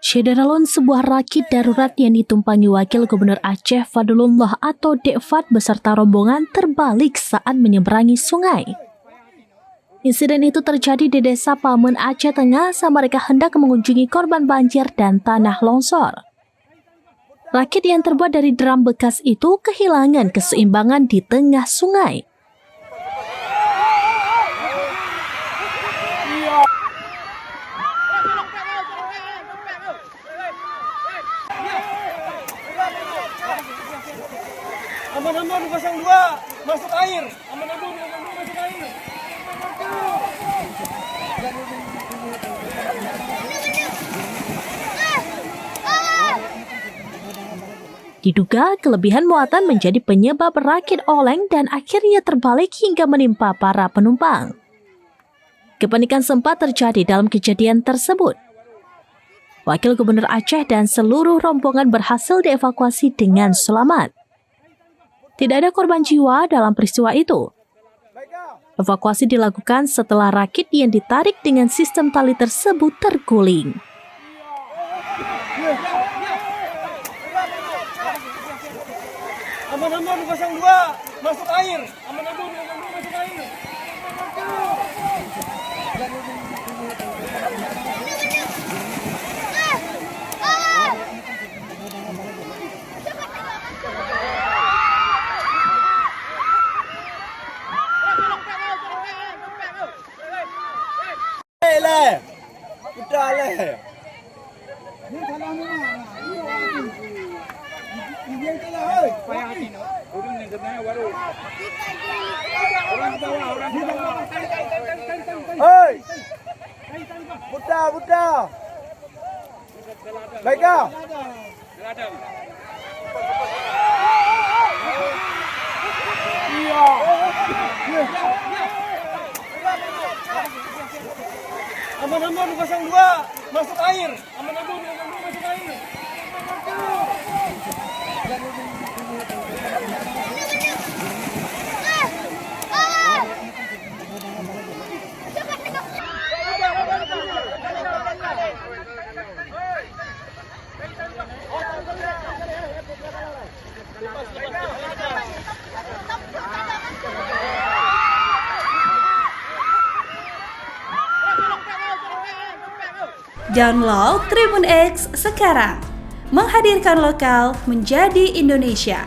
Syederalun, sebuah rakit darurat yang ditumpangi Wakil Gubernur Aceh Fadlullah atau Dek Fad beserta rombongan terbalik saat menyeberangi sungai. Insiden itu terjadi di Desa Pamen, Aceh Tengah saat mereka hendak mengunjungi korban banjir dan tanah longsor. Rakit yang terbuat dari drum bekas itu kehilangan keseimbangan di tengah sungai. Aman-aman 02 masuk air. Aman-aman 02 masuk air. Diduga kelebihan muatan menjadi penyebab rakit oleng dan akhirnya terbalik hingga menimpa para penumpang. Kepanikan sempat terjadi dalam kejadian tersebut. Wakil Gubernur Aceh dan seluruh rombongan berhasil dievakuasi dengan selamat. Tidak ada korban jiwa dalam peristiwa itu. Evakuasi dilakukan setelah rakit yang ditarik dengan sistem tali tersebut terguling. Aman-aman 02 masuk air. Aman-aman 02 masuk air. Leh. Udah leh. Ni salah mana? Ini salah oi. Payah hati no. Urang ni sebenarnya baru. Orang bawah, orang bawah. Oi. Buta. Baiklah. Ladang. Iya. Aman-aman 02 masuk air. Aman-aman 02 masuk air. Download Tribun X sekarang, menghadirkan lokal menjadi Indonesia.